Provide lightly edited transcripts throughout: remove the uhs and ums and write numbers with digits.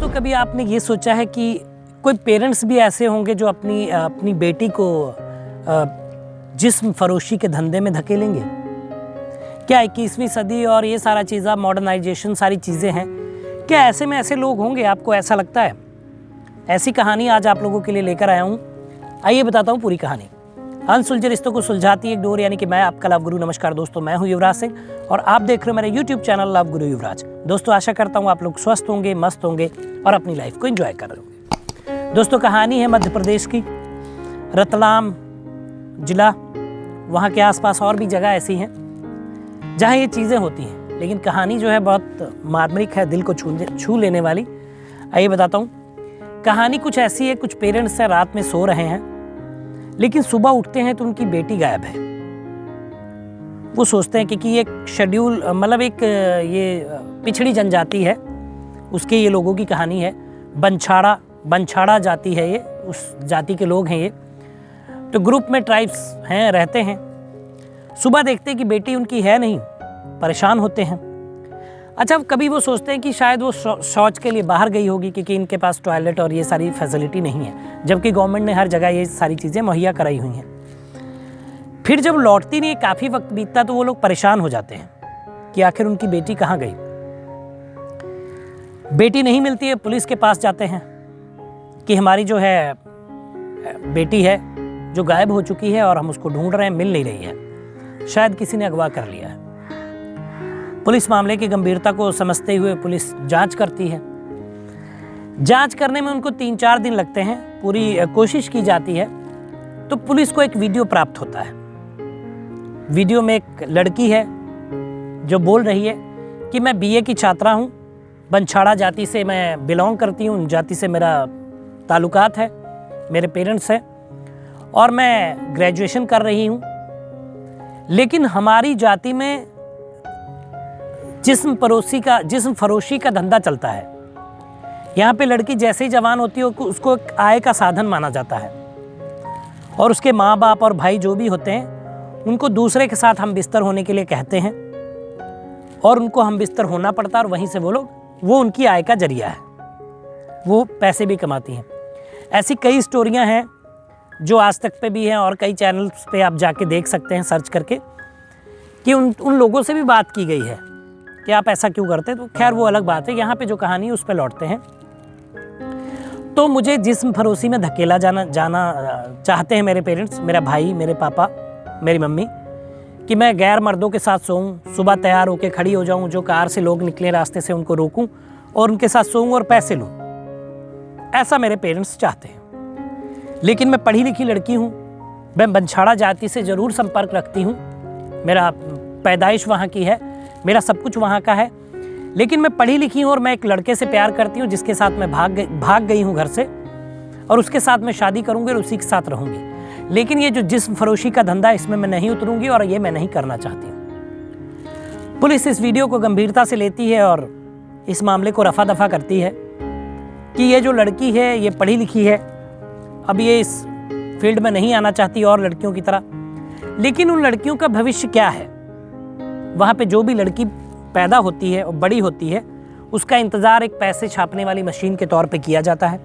दोस्तों, कभी आपने ये सोचा है कि कोई पेरेंट्स भी ऐसे होंगे जो अपनी बेटी को जिस्म फरोशी के धंधे में धकेलेंगे? क्या 21वीं सदी और ये सारा चीज़ें, मॉडर्नाइजेशन, सारी चीज़ें हैं, क्या ऐसे में ऐसे लोग होंगे? आपको ऐसा लगता है? ऐसी कहानी आज आप लोगों के लिए लेकर आया हूँ। आइए बताता हूँ पूरी कहानी। अनसुलझे रिश्तों को सुलझाती एक डोर, यानी कि मैं आपका लव गुरु। नमस्कार दोस्तों, मैं हूँ युवराज सिंह और आप देख रहे हो मेरे यूट्यूब चैनल लव गुरु युवराज। दोस्तों, आशा करता हूँ आप लोग स्वस्थ होंगे, मस्त होंगे और अपनी लाइफ को एंजॉय कर रहे होंगे। दोस्तों, कहानी है मध्य प्रदेश की, रतलाम जिला। वहाँ के आसपास और भी जगह ऐसी हैं जहाँ ये चीज़ें होती हैं, लेकिन कहानी जो है बहुत मार्मिक है, दिल को छू लेने वाली। आइए बताता हूँ। कहानी कुछ ऐसी है, कुछ पेरेंट्स हैं, रात में सो रहे हैं, लेकिन सुबह उठते हैं तो उनकी बेटी गायब है। वो सोचते हैं कि एक शेड्यूल, मतलब एक ये पिछड़ी जनजाति है, उसके ये लोगों की कहानी है। बंछाड़ा जाति है ये, उस जाति के लोग हैं ये। तो ग्रुप में ट्राइब्स हैं, रहते हैं। सुबह देखते हैं कि बेटी उनकी है नहीं, परेशान होते हैं। अच्छा, कभी वो सोचते हैं कि शायद वो शौच के लिए बाहर गई होगी, क्योंकि इनके पास टॉयलेट और ये सारी फैसिलिटी नहीं है, जबकि गवर्नमेंट ने हर जगह ये सारी चीज़ें मुहैया कराई हुई हैं। फिर जब लौटती नहीं, काफ़ी वक्त बीतता, तो वो लोग परेशान हो जाते हैं कि आखिर उनकी बेटी कहाँ गई। बेटी नहीं मिलती है, पुलिस के पास जाते हैं कि हमारी जो है बेटी है जो गायब हो चुकी है और हम उसको ढूंढ रहे हैं, मिल नहीं रही है, शायद किसी ने अगवा कर लिया है। पुलिस मामले की गंभीरता को समझते हुए पुलिस जांच करती है। जांच करने में उनको 3-4 दिन लगते हैं, पूरी कोशिश की जाती है। तो पुलिस को एक वीडियो प्राप्त होता है। वीडियो में एक लड़की है जो बोल रही है कि मैं बीए की छात्रा हूँ, बंछाड़ा जाति से मैं बिलोंग करती हूँ, जाति से मेरा ताल्लुकात है, मेरे पेरेंट्स हैं और मैं ग्रेजुएशन कर रही हूँ। लेकिन हमारी जाति में जिस्म फरोशी का धंधा चलता है। यहाँ पे लड़की जैसे ही जवान होती है उसको एक आय का साधन माना जाता है, और उसके माँ बाप और भाई जो भी होते हैं उनको दूसरे के साथ हम बिस्तर होने के लिए कहते हैं, और उनको हम बिस्तर होना पड़ता है, और वहीं से वो उनकी आय का जरिया है, वो पैसे भी कमाती हैं। ऐसी कई स्टोरियाँ हैं जो आज तक पे भी हैं, और कई चैनल्स पे आप जाके देख सकते हैं सर्च करके कि उन लोगों से भी बात की गई है कि आप ऐसा क्यों करते हैं। तो खैर वो अलग बात है। यहाँ पे जो कहानी है उस पे लौटते हैं। तो मुझे जिस्म फरोशी में धकेला जाना चाहते हैं मेरे पेरेंट्स, मेरा भाई, मेरे पापा, मेरी मम्मी, कि मैं गैर मर्दों के साथ सोऊं, सुबह तैयार होकर खड़ी हो जाऊं, जो कार से लोग निकले रास्ते से उनको रोकूं और उनके साथ सोऊं और पैसे लूं। ऐसा मेरे पेरेंट्स चाहते हैं। लेकिन मैं पढ़ी लिखी लड़की हूँ, मैं बंछाड़ा जाति से ज़रूर संपर्क रखती हूँ, मेरा पैदाइश वहाँ की है, मेरा सब कुछ वहाँ का है। लेकिन मैं पढ़ी लिखी हूँ और मैं एक लड़के से प्यार करती हूँ जिसके साथ मैं भाग गई हूँ घर से, और उसके साथ मैं शादी करूँगी और उसी के साथ रहूँगी। लेकिन ये जो जिस्म फरोशी का धंधा है, इसमें मैं नहीं उतरूँगी और ये मैं नहीं करना चाहती हूँ। पुलिस इस वीडियो को गंभीरता से लेती है और इस मामले को रफा दफा करती है कि ये जो लड़की है ये पढ़ी लिखी है, अब ये इस फील्ड में नहीं आना चाहती और लड़कियों की तरह। लेकिन उन लड़कियों का भविष्य क्या है? वहाँ पे जो भी लड़की पैदा होती है और बड़ी होती है, उसका इंतज़ार एक पैसे छापने वाली मशीन के तौर पे किया जाता है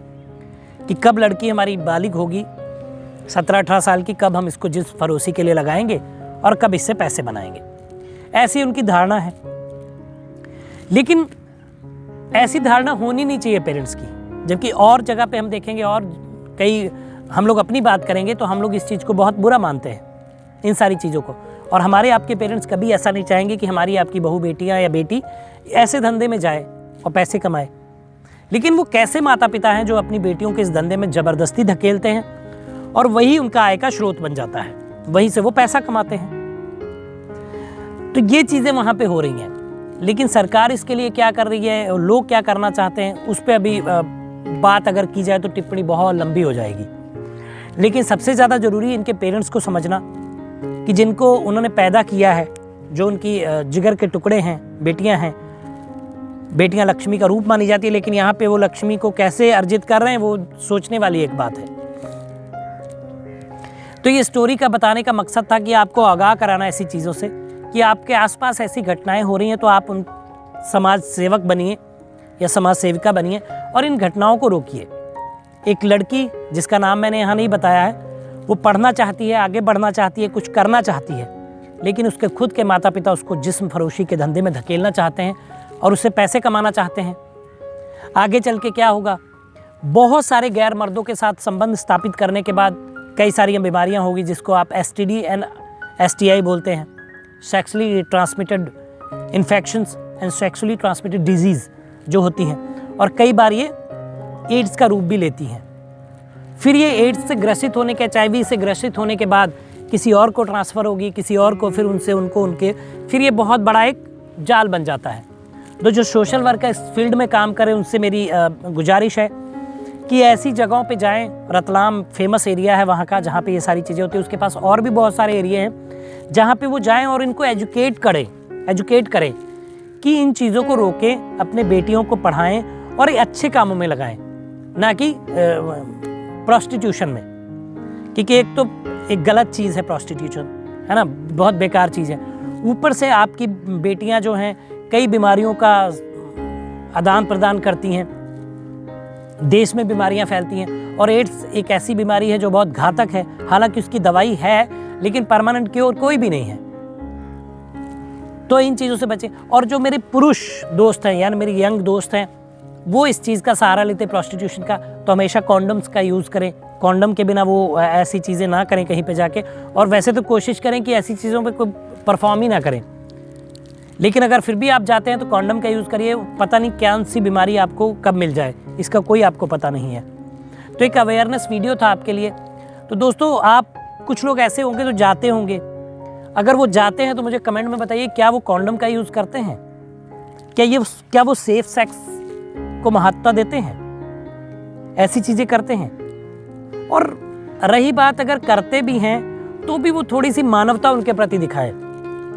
कि कब लड़की हमारी बालिग होगी, 17-18 साल की, कब हम इसको जिस्म फरोशी के लिए लगाएंगे और कब इससे पैसे बनाएंगे। ऐसी उनकी धारणा है। लेकिन ऐसी धारणा होनी नहीं चाहिए पेरेंट्स की। जबकि और जगह पे हम देखेंगे, और कई, हम लोग अपनी बात करेंगे तो हम लोग इस चीज़ को बहुत बुरा मानते हैं, इन सारी चीज़ों को। और हमारे आपके पेरेंट्स कभी ऐसा नहीं चाहेंगे कि हमारी आपकी बहू, बेटियां या बेटी ऐसे धंधे में जाए और पैसे कमाए। लेकिन वो कैसे माता पिता हैं जो अपनी बेटियों के इस धंधे में ज़बरदस्ती धकेलते हैं, और वही उनका आय का स्रोत बन जाता है, वहीं से वो पैसा कमाते हैं। तो ये चीज़ें वहाँ पे हो रही हैं। लेकिन सरकार इसके लिए क्या कर रही है और लोग क्या करना चाहते हैं, उस पर अभी बात अगर की जाए तो टिप्पणी बहुत लंबी हो जाएगी। लेकिन सबसे ज़्यादा ज़रूरी है इनके पेरेंट्स को समझना कि जिनको उन्होंने पैदा किया है, जो उनकी जिगर के टुकड़े हैं, बेटियां हैं। बेटियां लक्ष्मी का रूप मानी जाती है, लेकिन यहाँ पे वो लक्ष्मी को कैसे अर्जित कर रहे हैं, वो सोचने वाली एक बात है। तो ये स्टोरी का बताने का मकसद था कि आपको आगाह कराना ऐसी चीज़ों से कि आपके आसपास ऐसी घटनाएं हो रही हैं तो आप उन समाज सेवक बनिए, या समाज सेविका बनिए और इन घटनाओं को रोकिए। एक लड़की जिसका नाम मैंने यहाँ नहीं बताया है, वो पढ़ना चाहती है, आगे बढ़ना चाहती है, कुछ करना चाहती है, लेकिन उसके खुद के माता पिता उसको जिस्म फरोशी के धंधे में धकेलना चाहते हैं और उससे पैसे कमाना चाहते हैं। आगे चल के क्या होगा? बहुत सारे गैर मर्दों के साथ संबंध स्थापित करने के बाद कई सारी बीमारियां होगी, जिसको आप STD एंड STI बोलते हैं, sexually transmitted infections and sexually transmitted disease जो होती हैं, और कई बार ये एड्स का रूप भी लेती हैं। फिर ये एड्स से ग्रसित होने के, HIV से ग्रसित होने के बाद किसी और को ट्रांसफ़र होगी, किसी और को, फिर उनसे उनको उनके, फिर ये बहुत बड़ा एक जाल बन जाता है। तो जो सोशल वर्कर इस फील्ड में काम करें, उनसे मेरी गुजारिश है कि ऐसी जगहों पे जाएं। रतलाम फेमस एरिया है वहाँ का, जहाँ पे ये सारी चीज़ें होती हैं। उसके पास और भी बहुत सारे एरिया हैं जहाँ पे वो जाएं और इनको एजुकेट करें कि इन चीज़ों को रोकें, अपने बेटियों को पढ़ाएं और अच्छे कामों में लगाएं, ना कि प्रोस्टिट्यूशन में। क्योंकि एक तो एक गलत चीज़ है प्रोस्टिट्यूशन, है ना, बहुत बेकार चीज़ है। ऊपर से आपकी बेटियां जो हैं कई बीमारियों का आदान प्रदान करती हैं, देश में बीमारियां फैलती हैं, और एड्स एक ऐसी बीमारी है जो बहुत घातक है। हालांकि उसकी दवाई है, लेकिन परमानेंट क्योर कोई भी नहीं है। तो इन चीज़ों से बचें। और जो मेरे पुरुष दोस्त हैं, यानी मेरे यंग दोस्त हैं, वो इस चीज़ का सहारा लेते प्रोस्टिट्यूशन का, तो हमेशा कॉन्डम्स का यूज़ करें। कॉन्डम के बिना वो ऐसी चीज़ें ना करें कहीं पे जाके, और वैसे तो कोशिश करें कि ऐसी चीज़ों पे कोई परफॉर्म ही ना करें। लेकिन अगर फिर भी आप जाते हैं तो कॉन्डम का यूज़ करिए। पता नहीं कौन सी बीमारी आपको कब मिल जाए, इसका कोई आपको पता नहीं है। तो एक अवेयरनेस वीडियो था आपके लिए। तो दोस्तों, आप कुछ लोग ऐसे होंगे जो जाते होंगे, अगर वो जाते हैं तो मुझे कमेंट में बताइए, क्या वो कॉन्डम का यूज़ करते हैं? क्या वो सेफ सेक्स को महत्ता देते हैं? ऐसी चीज़ें करते हैं? और रही बात, अगर करते भी हैं तो भी वो थोड़ी सी मानवता उनके प्रति दिखाए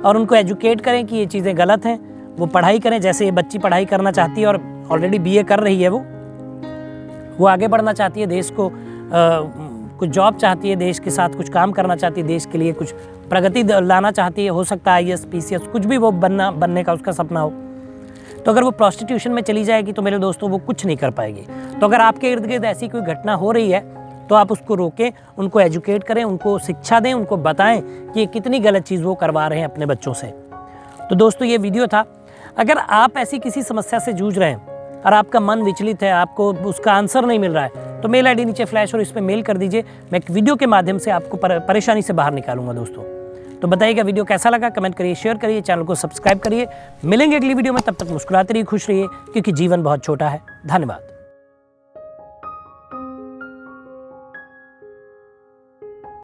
और उनको एजुकेट करें कि ये चीज़ें गलत हैं। वो पढ़ाई करें, जैसे ये बच्ची पढ़ाई करना चाहती है और ऑलरेडी BA कर रही है, वो आगे बढ़ना चाहती है, देश को कुछ जॉब चाहती है, देश के साथ कुछ काम करना चाहती है, देश के लिए कुछ प्रगति लाना चाहती है। हो सकता है IAS PCS कुछ भी वो बनने का उसका सपना हो। तो अगर वो प्रोस्टिट्यूशन में चली जाएगी तो मेरे दोस्तों वो कुछ नहीं कर पाएगी। तो अगर आपके इर्द गिर्द ऐसी कोई घटना हो रही है तो आप उसको रोकें, उनको एजुकेट करें, उनको शिक्षा दें, उनको बताएं कि ये कितनी गलत चीज़ वो करवा रहे हैं अपने बच्चों से। तो दोस्तों, ये वीडियो था। अगर आप ऐसी किसी समस्या से जूझ रहे हैं और आपका मन विचलित है, आपको उसका आंसर नहीं मिल रहा है, तो मेल ID नीचे फ्लैश और इस पर मेल कर दीजिए। मैं एक वीडियो के माध्यम से आपको परेशानी से बाहर निकालूंगा। दोस्तों, तो बताइएगा वीडियो कैसा लगा, कमेंट करिए, शेयर करिए, चैनल को सब्सक्राइब करिए। मिलेंगे अगली वीडियो में, तब तक मुस्कुराते रहिए, खुश रहिए, क्योंकि जीवन बहुत छोटा है। धन्यवाद।